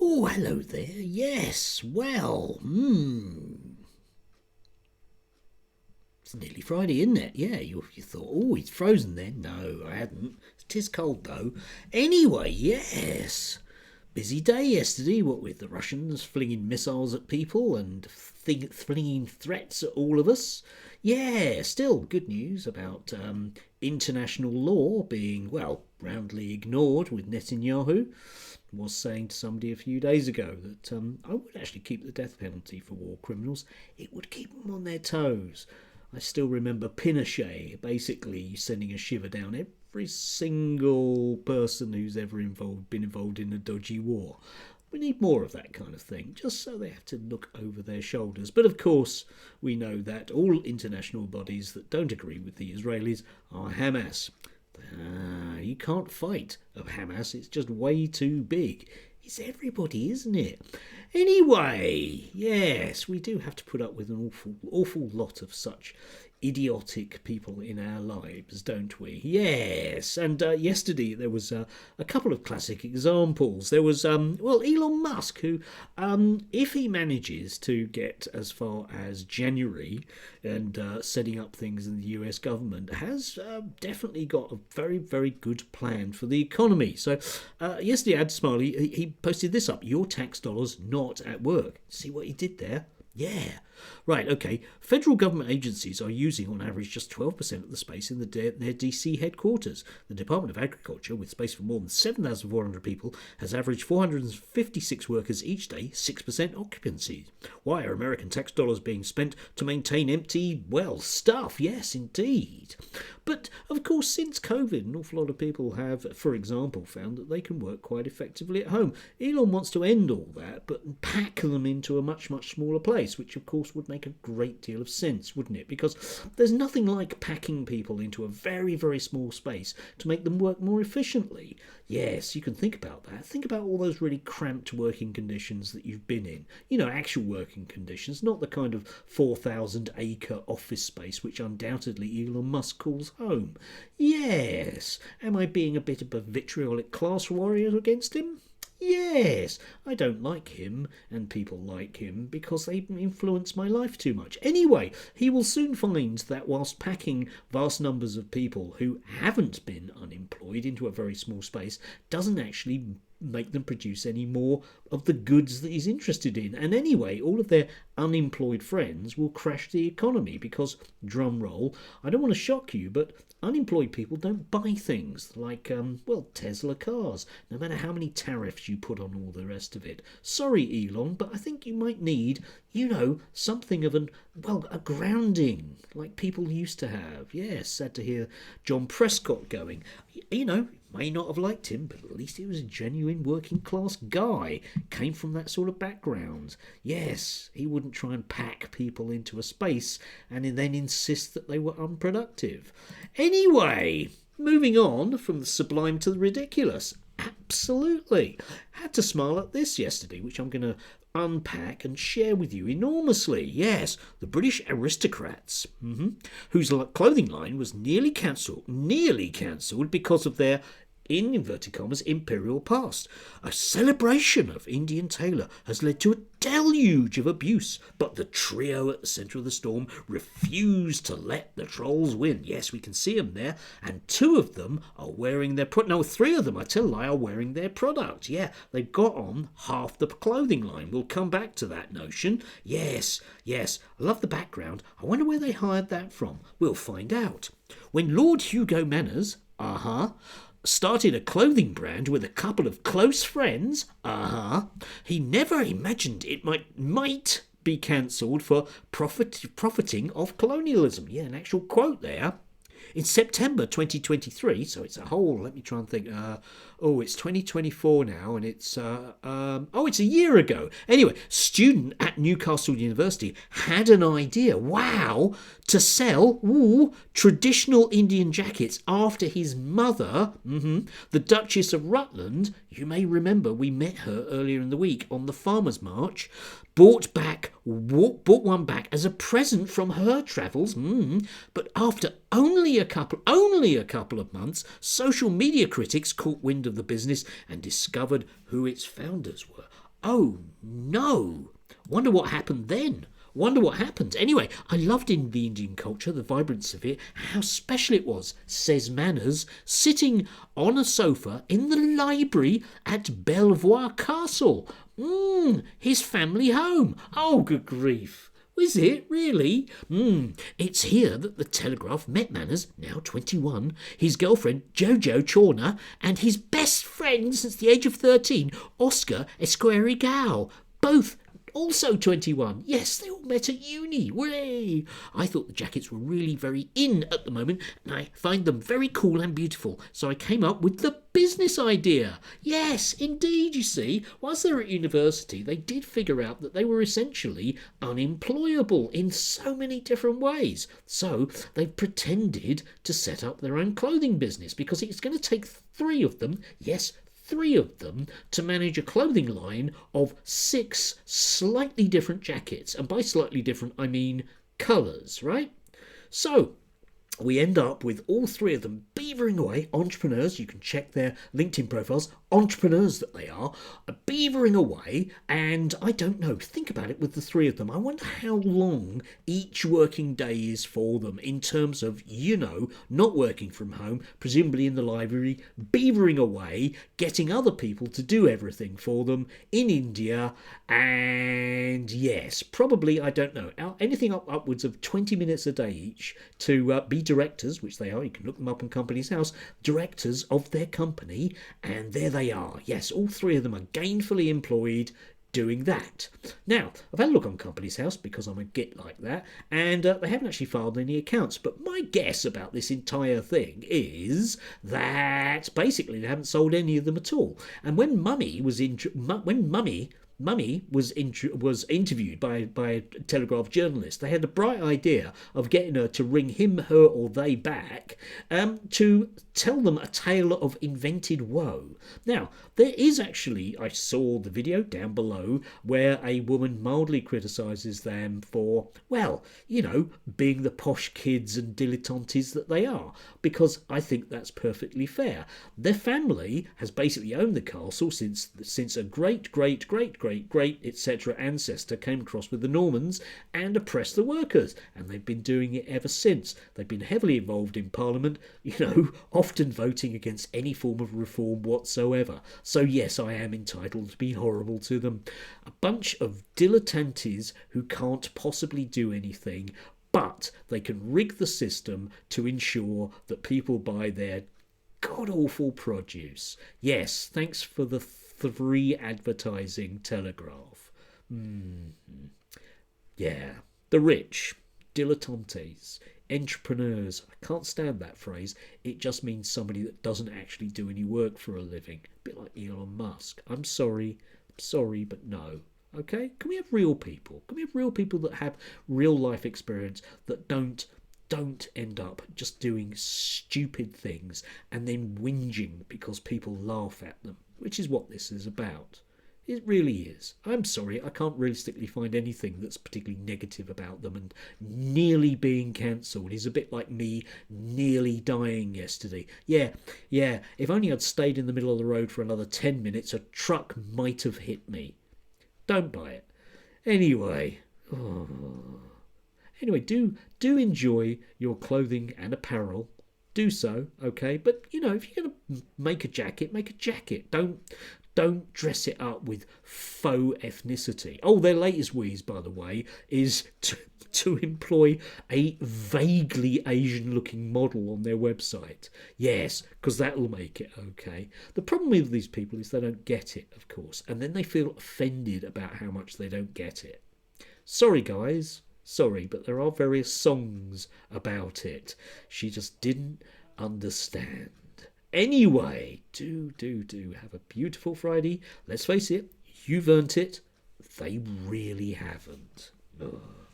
Oh, hello there. Yes, well, it's nearly Friday, isn't it? Yeah, you thought, oh, he's frozen then. No, I hadn't. Tis cold, though. Anyway, yes. Busy day yesterday, what with the Russians flinging missiles at people and flinging threats at all of us. Yeah, still good news about international law being, well, roundly ignored with Netanyahu. Was saying to somebody a few days ago that I would actually keep the death penalty for war criminals. It would keep them on their toes. I still remember Pinochet basically sending a shiver down every single person who's ever been involved in a dodgy war. We need more of that kind of thing, just so they have to look over their shoulders. But of course, we know that all international bodies that don't agree with the Israelis are Hamas. You can't fight of Hamas, it's just way too big. It's everybody, isn't it? Anyway, yes, we do have to put up with an awful lot of such idiotic people in our lives, don't we? Yes, and yesterday there was a couple of classic examples. There was, Elon Musk, who, if he manages to get as far as January and setting up things in the US government, has definitely got a very, very good plan for the economy. So yesterday, Ad Smiley, he posted this up: your tax dollars not at work. See what he did there? Yeah. Right, okay. Federal government agencies are using on average just 12% of the space in their DC headquarters. The Department of Agriculture, with space for more than 7,400 people, has averaged 456 workers each day, 6% occupancy. Why are American tax dollars being spent to maintain empty, well, stuff? Yes, indeed. But, of course, since COVID, an awful lot of people have, for example, found that they can work quite effectively at home. Elon wants to end all that, but pack them into a much, much smaller place, which, of course, would make a great deal of sense, wouldn't it? Because there's nothing like packing people into a very, very small space to make them work more efficiently. Yes, you can think about that. Think about all those really cramped working conditions that you've been in. You know, actual working conditions, not the kind of 4,000-acre office space which undoubtedly Elon Musk calls home. Yes. Am I being a bit of a vitriolic class warrior against him? Yes, I don't like him, and people like him, because they influence my life too much. Anyway, he will soon find that whilst packing vast numbers of people who haven't been unemployed into a very small space doesn't actually make them produce any more of the goods that he's interested in. And anyway, all of their unemployed friends will crash the economy because, drum roll, I don't want to shock you, but unemployed people don't buy things like, Tesla cars, no matter how many tariffs you put on all the rest of it. Sorry, Elon, but I think you might need, something of a grounding, like people used to have. Yes, sad to hear John Prescott going. May not have liked him, but at least he was a genuine working class guy, came from that sort of background. Yes, he wouldn't try and pack people into a space and then insist that they were unproductive. Anyway, moving on from the sublime to the ridiculous. Absolutely. Had to smile at this yesterday, which I'm going to unpack and share with you enormously. Yes, the British aristocrats, whose clothing line was nearly cancelled because of their, in inverted commas, imperial past. A celebration of Indian tailor has led to a deluge of abuse, but the trio at the centre of the storm refused to let the trolls win. Yes, we can see them there, and two of them are wearing their product. No, three of them, I tell a lie, are wearing their product. Yeah, they've got on half the clothing line. We'll come back to that notion. Yes, I love the background. I wonder where they hired that from. We'll find out. When Lord Hugo Manners, started a clothing brand with a couple of close friends, he never imagined it might be cancelled for profiting off colonialism. Yeah, an actual quote there. In September 2023, so it's a whole, let me try and think, it's 2024 now, and it's a year ago. Anyway, student at Newcastle University had an idea, to sell traditional Indian jackets after his mother, the Duchess of Rutland, you may remember we met her earlier in the week on the Farmers' March, bought one back as a present from her travels, but after only a couple of months, social media critics caught wind of the business and discovered who its founders were. Oh, no. Wonder what happened then. Wonder what happened. Anyway, I loved in the Indian culture, the vibrance of it, how special it was, says Manners, sitting on a sofa in the library at Belvoir Castle. His family home. Oh, good grief. Is it really? It's here that the Telegraph met Manners, now 21, his girlfriend Jojo Chawner, and his best friend since the age of 13, Oscar Esquerigao, both also 21. Yes, they all met at uni. Hooray! I thought the jackets were really very in at the moment, and I find them very cool and beautiful, so I came up with the business idea. Yes, indeed, you see, whilst they were at university, they did figure out that they were essentially unemployable in so many different ways. So they pretended to set up their own clothing business because it's going to take three of them, yes, three of them, to manage a clothing line of 6 slightly different jackets. And by slightly different, I mean colours, right? So we end up with all three of them beavering away, entrepreneurs. You can check their LinkedIn profiles, entrepreneurs that they are, beavering away. And I don't know, think about it with the three of them. I wonder how long each working day is for them in terms of, not working from home, presumably in the library, beavering away, getting other people to do everything for them in India. And yes, probably, I don't know, anything upwards of 20 minutes a day each to be directors, which they are, you can look them up on Companies House, directors of their company, and there they are. Yes, all three of them are gainfully employed doing that. Now, I've had a look on Companies House because I'm a git like that, and they haven't actually filed any accounts, but my guess about this entire thing is that basically they haven't sold any of them at all. And when Mummy was was interviewed by a Telegraph journalist, they had a bright idea of getting her to ring him, her, or they back to tell them a tale of invented woe. Now, there is actually, I saw the video down below where a woman mildly criticises them for, well, being the posh kids and dilettantes that they are, because I think that's perfectly fair. Their family has basically owned the castle since a great etc. ancestor came across with the Normans and oppressed the workers, and they've been doing it ever since. They've been heavily involved in Parliament, often voting against any form of reform whatsoever. So yes, I am entitled to be horrible to them. A bunch of dilettantes who can't possibly do anything, but they can rig the system to ensure that people buy their god-awful produce. Yes, thanks for the free advertising, Telegraph. Yeah, the rich, dilettantes, entrepreneurs. I can't stand that phrase. It just means somebody that doesn't actually do any work for a living. A bit like Elon Musk. I'm sorry, but no. Okay? Can we have real people? Can we have real people that have real life experience, that don't end up just doing stupid things and then whinging because people laugh at them, which is what this is about. It really is. I'm sorry, I can't realistically find anything that's particularly negative about them, and nearly being cancelled is a bit like me nearly dying yesterday. Yeah, if only I'd stayed in the middle of the road for another 10 minutes, a truck might have hit me. Don't buy it. Anyway, do enjoy your clothing and apparel. Do so, okay? But if you're going to make a jacket. Don't dress it up with faux ethnicity. Oh, their latest wheeze, by the way, is to employ a vaguely Asian-looking model on their website. Yes, because that'll make it okay. The problem with these people is they don't get it, of course, and then they feel offended about how much they don't get it. Sorry, guys. Sorry, but there are various songs about it. She just didn't understand. Anyway, do have a beautiful Friday. Let's face it, you've earned it. They really haven't. Ugh.